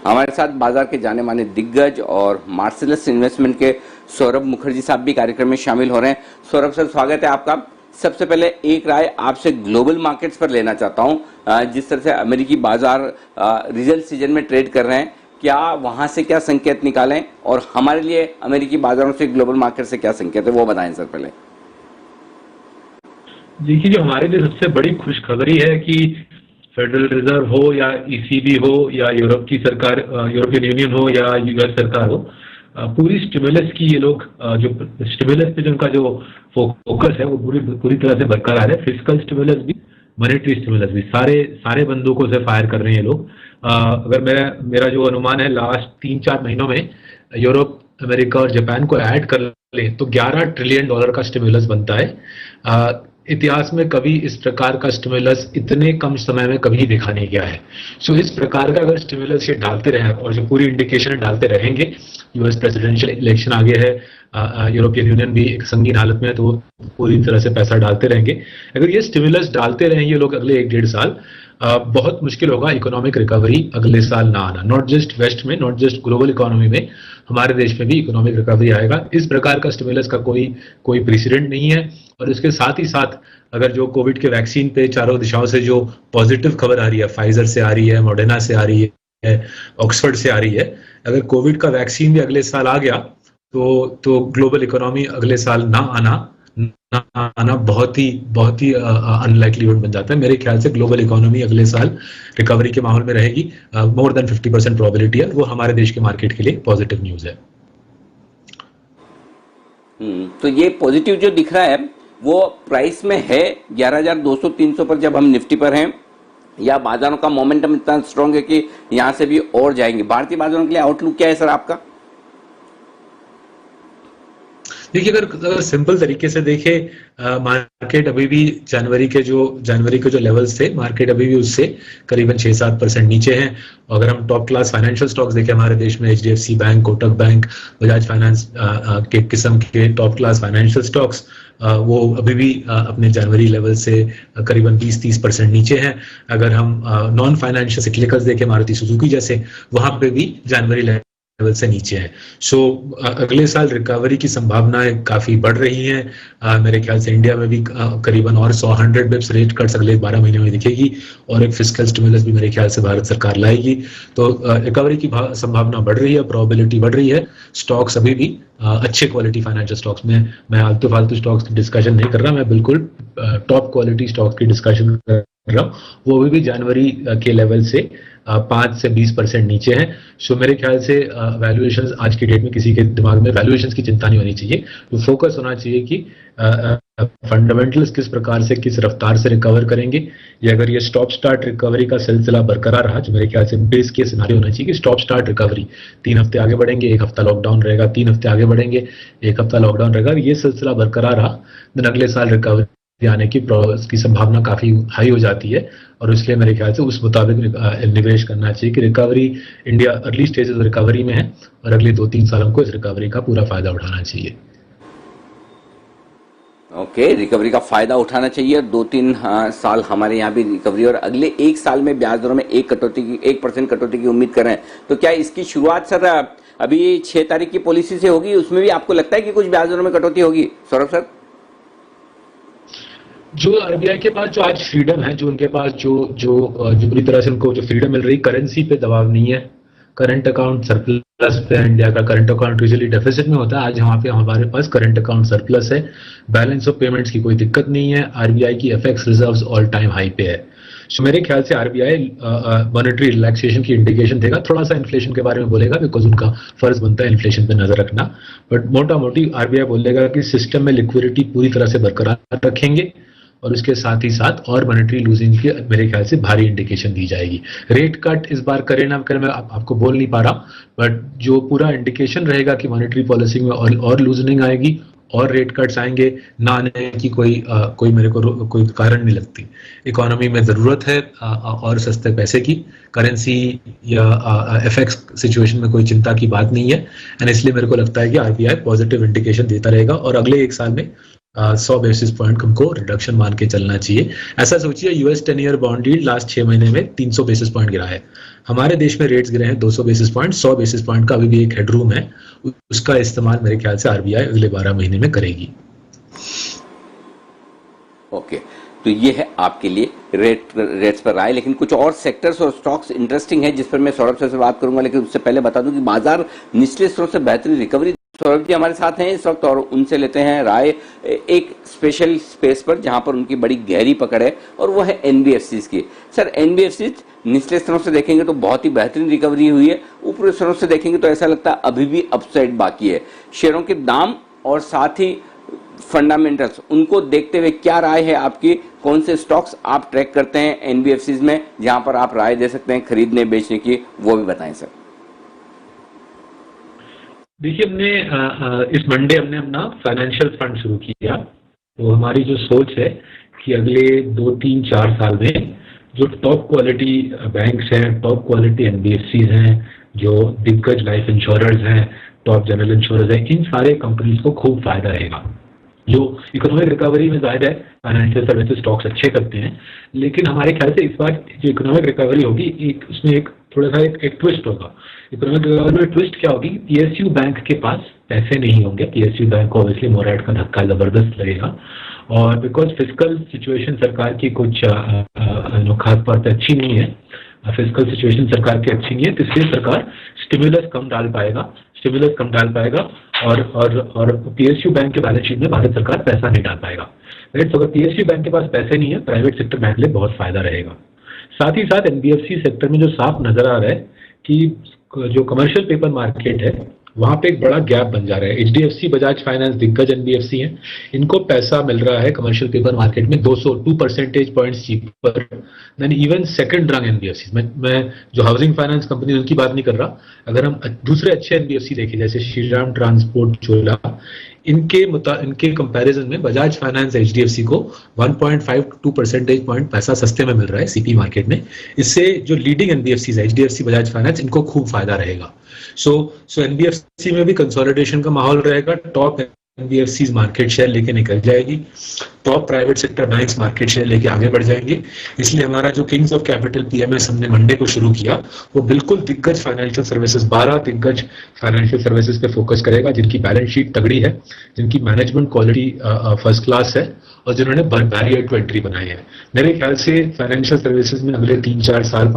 हमारे साथ बाजार के जाने माने दिग्गज और मार्सिलस इन्वेस्टमेंट के सौरभ मुखर्जी साहब भी कार्यक्रम में शामिल हो रहे हैं। सौरभ सर, स्वागत है आपका। सबसे पहले एक राय आपसे ग्लोबल मार्केट्स पर लेना चाहता हूं। जिस तरह से अमेरिकी बाजार रिजल्ट सीजन में ट्रेड कर रहे हैं, क्या वहां से क्या संकेत निकालें और हमारे लिए अमेरिकी बाजारों से ग्लोबल मार्केट से क्या संकेत है, वो बताएं सर पहले। देखिए, जो हमारे लिए सबसे बड़ी खुशखबरी है कि फेडरल रिजर्व हो या ईसीबी हो या यूरोप की सरकार, यूरोपियन यूनियन हो या यूएस सरकार हो, पूरी स्टिमुलस की ये लोग जो स्टिमुलस पे जिनका जो फोकस है वो पूरी तरह से बरकरार है। फिस्कल स्टिमुलस भी, मॉनेटरी स्टिमुलस भी, सारे बंदूकों से फायर कर रहे हैं ये लोग। अगर मेरा जो अनुमान है, लास्ट 3-4 महीनों में यूरोप, अमेरिका और जापान को ऐड कर ले तो $11 ट्रिलियन का स्टिमुलस बनता है। इतिहास में कभी इस प्रकार का स्टिमुलस इतने कम समय में कभी देखा नहीं गया है। सो इस प्रकार का अगर स्टिमुलस ये डालते रहे और जो पूरी इंडिकेशन डालते रहेंगे, यूएस प्रेसिडेंशियल इलेक्शन आगे है, यूरोपियन यूनियन भी एक संगीन हालत में है, तो वो पूरी तरह से पैसा डालते रहेंगे। अगर ये स्टिमुलस डालते रहेंगे लोग अगले 1-1.5 साल, बहुत मुश्किल होगा इकोनॉमिक रिकवरी अगले साल ना आना। नॉट जस्ट वेस्ट में, नॉट जस्ट ग्लोबल इकोनॉमी में, हमारे देश में भी इकोनॉमिक रिकवरी आएगा। इस प्रकार का स्टिमुलस का कोई प्रेसिडेंट नहीं है। और इसके साथ ही साथ अगर जो कोविड के वैक्सीन पे चारों दिशाओं से जो पॉजिटिव खबर आ रही है, फाइजर से आ रही है, मॉडर्ना से आ रही है, ऑक्सफोर्ड से आ रही है, अगर कोविड का वैक्सीन भी अगले साल आ गया तो ग्लोबल इकोनॉमी अगले साल ना आना बहुत ही अनलाइकलीहुड बन जाता है। मेरे ख्याल से ग्लोबल इकोनॉमी अगले साल रिकवरी के माहौल में रहेगी। मोर देन 50% प्रोबेबिलिटी है। वो हमारे देश के मार्केट के लिए पॉजिटिव न्यूज है। तो ये पॉजिटिव जो दिख रहा है वो प्राइस में है 11,200-300 पर जब हम निफ्टी पर हैं, या बाजारों का मोमेंटम इतना स्ट्रांग है कि यहां से भी और जाएंगे? भारतीय बाजारों के लिए आउटलुक क्या है सर आपका? देखिए, अगर सिंपल तरीके से देखे, मार्केट अभी भी जनवरी के जो लेवल्स थे, मार्केट अभी भी उससे करीबन 6-7% नीचे हैं। अगर हम टॉप क्लास फाइनेंशियल स्टॉक्स देखें हमारे देश में, HDFC bank, Kotak bank, Bajaj finance के किस्म के टॉप क्लास फाइनेंशियल स्टॉक्स, वो अभी भी अपने जनवरी लेवल से करीबन 20-30% नीचे हैं। अगर हम नॉन फाइनेंशियल सिक्लिकल्स देखें, मारुति सुजुकी जैसे, वहां पे भी जनवरी लेवल से नीचे है। सो अगले साल रिकवरी की संभावनाएं काफी बढ़ रही हैं। मेरे ख्याल से इंडिया में भी करीबन और 100 बिप्स रेट कट्स अगले 12 महीने में दिखेगी, और एक फिस्कल स्टिमुलस भी मेरे ख्याल से भारत सरकार लाएगी। तो रिकवरी की संभावना बढ़ रही है, प्रोबेबिलिटी बढ़ रही है। स्टॉक्स अभी भी अच्छे क्वालिटी फाइनेंशियल स्टॉक्स में, मैं आलतू फालतू स्टॉक्स की डिस्कशन नहीं कर रहा, मैं बिल्कुल टॉप क्वालिटी स्टॉक्स की डिस्कशन कर रहा हूँ। वो अभी भी जनवरी के लेवल से 5 से 20% नीचे हैं। सो मेरे ख्याल से वैल्यूएशंस आज की डेट में किसी के दिमाग में वैल्यूएशंस की चिंता नहीं होनी चाहिए। तो फोकस होना चाहिए कि फंडामेंटल्स किस प्रकार से, किस रफ्तार से रिकवर करेंगे। ये अगर ये स्टॉप स्टार्ट रिकवरी का सिलसिला बरकरार रहा, जो मेरे ख्याल से बेस केस सिनेरियो होना चाहिए कि स्टॉप स्टार्ट रिकवरी, 3 हफ्ते आगे बढ़ेंगे, 1 हफ्ता लॉकडाउन रहेगा, 3 हफ्ते आगे बढ़ेंगे, 1 हफ्ता लॉकडाउन रहेगा, ये सिलसिला बरकरार रहा, देन अगले साल रिकवरी आने की संभावना काफी हाई हो जाती है। और इसलिए मेरे ख्याल से उस मुताबिक निवेश करना चाहिए कि recovery, India early stages recovery में है और अगले 2-3 सालों को इस रिकवरी का पूरा फायदा उठाना चाहिए। ओके, रिकवरी का फायदा उठाना चाहिए। 2-3 साल हमारे यहाँ भी रिकवरी, और अगले 1 साल में ब्याज दरों में 1% कटौती की उम्मीद कर रहे हैं। तो क्या इसकी शुरुआत सर अभी 6 तारीख की पॉलिसी से होगी? उसमें भी आपको लगता है कि कुछ ब्याज दरों में कटौती होगी सौरभ सर? जो आरबीआई के पास जो आज फ्रीडम है, जो उनके पास जो पूरी तरह से उनको जो फ्रीडम मिल रही, करेंसी पे दबाव नहीं है, करंट अकाउंट सरप्लस पे, इंडिया का करंट अकाउंट यूजुअली डेफिसिट में होता है, आज यहाँ पे हमारे पास करंट अकाउंट सरप्लस है, बैलेंस ऑफ पेमेंट्स की कोई दिक्कत नहीं है, आरबीआई की FX reserves all time high पे है। सो मेरे ख्याल से आरबीआई मॉनेटरी रिलैक्सेशन की इंडिकेशन देगा, थोड़ा सा इन्फ्लेशन के बारे में बोलेगा, बिकॉज उनका फर्ज बनता है इन्फ्लेशन पे नजर रखना, बट मोटा मोटी आरबीआई बोलेगा कि सिस्टम में लिक्विडिटी पूरी तरह से बरकरार रखेंगे, और उसके साथ ही साथ और मॉनेटरी लूजिंग की मेरे ख्याल से भारी इंडिकेशन दी जाएगी। रेट कट इस बार करे ना करे मैं आपको बोल नहीं पा रहा, बट जो पूरा इंडिकेशन रहेगा कि मॉनेटरी पॉलिसी में और लूजनिंग आएगी और रेट कट्स आएंगे, ना आने की कोई मेरे को कोई कारण नहीं लगती। इकोनॉमी में जरूरत है और सस्ते पैसे की, करेंसी या एफएक्स सिचुएशन में कोई चिंता की बात नहीं है, एंड इसलिए मेरे को लगता है कि आरबीआई पॉजिटिव इंडिकेशन देता रहेगा और अगले 1 साल में 100 बेसिस पॉइंट हमको रिडक्शन मान के चलना चाहिए। ऐसा सोचिए US 10 year bond yield last 6 महीने में 300 बेसिस पॉइंट गिरा है। हमारे देश में रेट्स गिरे हैं 200 बेसिस पॉइंट, 100 बेसिस पॉइंट का अभी भी एक हेडरूम है, उसका इस्तेमाल मेरे ख्याल से आरबीआई अगले 12 महीने में करेगी। ओके, तो ये है आपके लिए रेट्स पर राय। लेकिन कुछ और सेक्टर्स और स्टॉक्स इंटरेस्टिंग है जिस पर मैं सौरभ सर से बात करूंगा, लेकिन उससे पहले बता दूं कि बाजार निचले स्तर से बेहतरीन रिकवरी। सौरभ जी हमारे साथ हैं इस वक्त और उनसे लेते हैं राय एक स्पेशल स्पेस पर जहां पर उनकी बड़ी गहरी पकड़ है, और वो है एनबीएफसीज की। सर, एनबीएफसीज निचले स्तरों से देखेंगे तो बहुत ही बेहतरीन रिकवरी हुई है, ऊपरी स्तरों से देखेंगे तो ऐसा लगता है अभी भी अपसाइड बाकी है। शेयरों के दाम और साथ ही फंडामेंटल्स, उनको देखते हुए क्या राय है आपकी? कौन से स्टॉक्स आप ट्रैक करते हैं एनबीएफसीज में जहां पर आप राय दे सकते हैं खरीदने बेचने की, वो भी बताएं सर। देखिए, हमने इस मंडे हमने अपना फाइनेंशियल फंड शुरू किया। तो हमारी जो सोच है कि अगले 2, 3, 4 साल में जो टॉप क्वालिटी बैंक्स हैं, टॉप क्वालिटी एनबीएफसीज हैं, जो दिग्गज लाइफ इंश्योरर्स हैं, टॉप जनरल इंश्योरर्स हैं, इन सारे कंपनीज को खूब फायदा रहेगा। जो इकोनॉमिक रिकवरी में जाहिर है फाइनेंशियल सर्विसेज स्टॉक्स अच्छे करते हैं, लेकिन हमारे ख्याल से इस बार जो इकोनॉमिक रिकवरी होगी, एक उसमें एक थोड़ा सा एक ट्विस्ट होगा। इकोनॉमिक रिकवरी में ट्विस्ट क्या होगी? पीएसयू बैंक के पास पैसे नहीं होंगे। पीएसयू बैंक को ऑब्वियसली मोरेट का धक्का जबरदस्त लगेगा, और बिकॉज फिजिकल सिचुएशन सरकार की कुछ खास तौर पर अच्छी नहीं है, फिजिकल सिचुएशन सरकार की अच्छी नहीं है, तो इसलिए सरकार स्टिमुलस कम डाल पाएगा और पीएसयू बैंक के बैलेंस शीट में भारत सरकार पैसा नहीं डाल पाएगा। राइट, तो अगर पीएसयू बैंक के पास पैसे नहीं है, प्राइवेट सेक्टर बैंक के लिए बहुत फायदा रहेगा। साथ ही साथ एनबीएफसी सेक्टर में जो साफ नजर आ रहा है कि जो कमर्शियल पेपर मार्केट है वहां पे एक बड़ा गैप बन जा रहा है। एचडीएफसी, बजाज फाइनेंस दिग्गज एनबीएफसी हैं, इनको पैसा मिल रहा है कमर्शियल पेपर मार्केट में 202 percentage points cheaper than even second रंग एनबीएफसी। मैं जो हाउसिंग फाइनेंस कंपनी उनकी बात नहीं कर रहा, अगर हम दूसरे अच्छे एनबीएफसी देखें जैसे श्रीराम ट्रांसपोर्ट, चोला, इनके कंपैरिजन में बजाज फाइनेंस एचडीएफसी को 1.5 to 2 परसेंटेज पॉइंट पैसा सस्ते में मिल रहा है सीपी मार्केट में। इससे जो लीडिंग एनबीएफसी है, एचडीएफसी, बजाज फाइनेंस, इनको खूब फायदा रहेगा। सो एनबीएफसी में भी कंसोलिडेशन का माहौल रहेगा। टॉप एनबीएफसी मार्केट शेयर लेके निकल जाएगी, top private sector banks market share लेके आगे बढ़ जाएंगे। इसलिए हमारा जो किंग्स ऑफ कैपिटल पीएमएस हमने मंडे को शुरू किया, वो बिल्कुल दिग्गज फाइनेंशियल सर्विसेज, 12 दिग्गज फाइनेंशियल सर्विसेज पे फोकस करेगा, जिनकी बैलेंस शीट तगड़ी है, जिनकी मैनेजमेंट क्वालिटी फर्स्ट क्लास है, और जिन्होंने बैरियर टू एंट्री बनाए हैं। मेरे ख्याल से फाइनेंशियल सर्विसेज में अगले 3-4 साल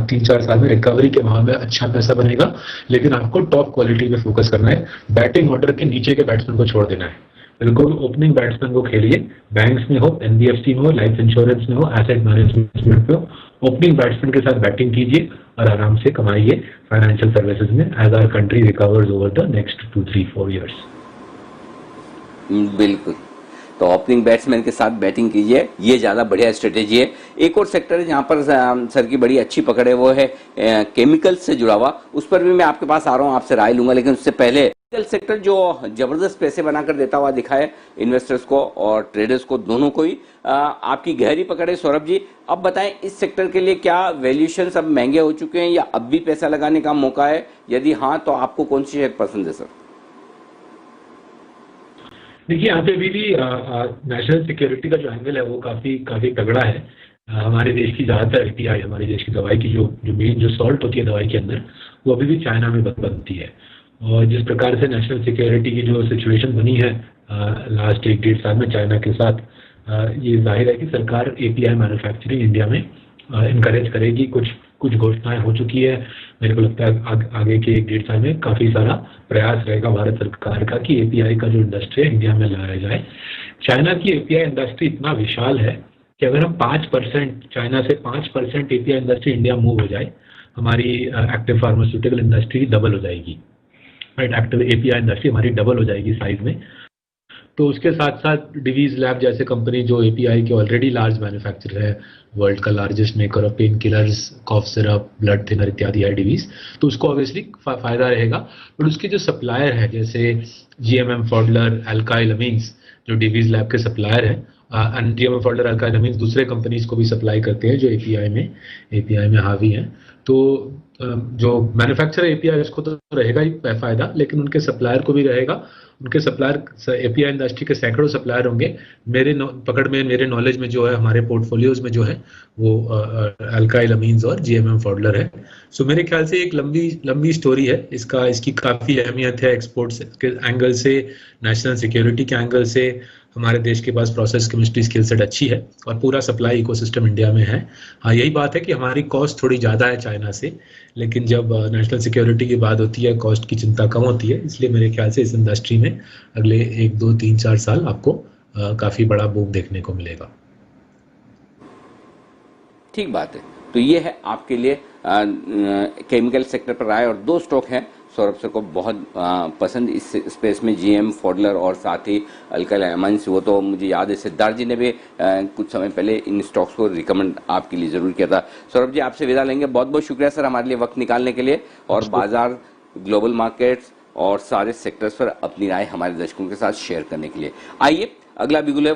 3-4 साल में रिकवरी के माहौल में अच्छा पैसा बनेगा, लेकिन आपको टॉप क्वालिटी पे फोकस करना है। बैटिंग ऑर्डर के नीचे के बैट्समैन को छोड़ देना है। बिल्कुल ओपनिंग बैट्समैन को खेलिए, बैंक्स में हो, एनबीएफसी में हो, लाइफ इंश्योरेंस में हो, एसेट मैनेजमेंट में हो, ओपनिंग बैट्समैन के साथ बैटिंग कीजिए और आराम से कमाइए फाइनेंशियल सर्विसेज में as our country recovers over the next 2-3-4 years। बिल्कुल, तो ओपनिंग बैट्समैन के साथ बैटिंग कीजिए, ये ज़्यादा बढ़िया स्ट्रेटेजी है। एक और सेक्टर है जहाँ पर सर की बड़ी अच्छी पकड़ है, वो है केमिकल से जुड़ा हुआ। उस पर भी मैं आपके पास आ रहा हूँ, आपसे राय लूंगा, लेकिन उससे पहले केमिकल सेक्टर जो जबरदस्त पैसे बनाकर देता हुआ दिखा है इन्वेस्टर्स को और ट्रेडर्स को, दोनों को ही। आपकी गहरी पकड़ है सौरभ जी। अब बताएं, इस सेक्टर के लिए क्या वैल्यूएशन अब महंगे हो चुके हैं या अब भी पैसा लगाने का मौका है? यदि हाँ, तो आपको कौन सी शेयर पसंद है सर? देखिए, यहाँ पे अभी भी नेशनल सिक्योरिटी का जो एंगल है वो काफी तगड़ा है। हमारे देश की ज्यादातर एपीआई, हमारे देश की दवाई की जो मेन जो सॉल्ट होती है दवाई के अंदर, वो अभी भी चाइना में बनती है। और जिस प्रकार से नेशनल सिक्योरिटी की जो सिचुएशन बनी है लास्ट 1-1.5 साल में चाइना के साथ, ये जाहिर है कि सरकार एपीआई मैन्युफैक्चरिंग इंडिया में इनकरेज करेगी। कुछ घोषणाएं हो चुकी है। मेरे को लगता है आगे के 1-1.5 साल में काफी सारा प्रयास रहेगा भारत सरकार का कि एपीआई का जो इंडस्ट्री है इंडिया में लाया जाए। चाइना की एपीआई इंडस्ट्री इतना विशाल है कि अगर हम 5% चाइना से 5% एपीआई इंडस्ट्री इंडिया मूव हो जाए, हमारी एक्टिव फार्मास्यूटिकल इंडस्ट्री डबल हो जाएगी। राइट, एक्टिव एपीआई इंडस्ट्री हमारी डबल हो जाएगी साइज में। तो उसके साथ साथ डिवीज लैब जैसे कंपनी जो एपीआई के ऑलरेडी लार्ज मैन्युफैक्चरर है, वर्ल्ड का largest maker of pain killers, cough syrup, blood thinner इत्यादि है डिवीज, तो उसको ऑब्वियसली फायदा रहेगा। बट उसके जो सप्लायर है जैसे जीएमएम फॉडलर, अल्काइल अमीन्स, जो डिवीज लैब के सप्लायर है, जीएमएम फॉडलर, अल्काइल अमीन्स दूसरे कंपनीज को भी सप्लाई करते हैं जो एपीआई में हावी है। तो जो मैन्युफैक्चरर एपीआई उसको तो रहेगा ही फायदा, लेकिन उनके सप्लायर को भी रहेगा। उनके सप्लायर एपीआई इंडस्ट्री के सैकड़ों सप्लायर होंगे। पकड़ में, मेरे नॉलेज में जो है, हमारे पोर्टफोलियोज में जो है वो अल्काइल अमीन्स और जीएमएम फॉडलर है। सो मेरे ख्याल से एक लंबी स्टोरी है इसकी काफी अहमियत है एक्सपोर्ट्स के एंगल से, नेशनल सिक्योरिटी के एंगल से। हमारे देश के पास प्रोसेस केमिस्ट्री स्किल सेट अच्छी है और पूरा सप्लाई इकोसिस्टम इंडिया में है। हाँ, यही बात है कि हमारी कॉस्ट थोड़ी ज़्यादा है चाइना से, लेकिन जब नेशनल सिक्योरिटी की बात होती है कॉस्ट की चिंता कम होती है। इसलिए मेरे ख्याल से इस इंडस्ट्री में अगले 1, 2, 3, 4 साल आपको काफ़ी बड़ा बूम देखने को मिलेगा। ठीक बात है। तो ये है आपके लिए केमिकल सेक्टर पर राय, और 2 स्टॉक हैं सौरभ सर को बहुत पसंद इस स्पेस में, जीएम फॉडलर और साथ ही अल्काइल अमाइंस। वो तो मुझे याद है सिद्धार्थ जी ने भी कुछ समय पहले इन स्टॉक्स को रिकमेंड आपके लिए जरूर किया था। सौरभ जी, आपसे विदा लेंगे। बहुत बहुत शुक्रिया सर हमारे लिए वक्त निकालने के लिए, और बाजार, ग्लोबल मार्केट्स और सारे सेक्टर्स पर अपनी राय हमारे दर्शकों के साथ शेयर करने के लिए। आइए अगला बिगुल है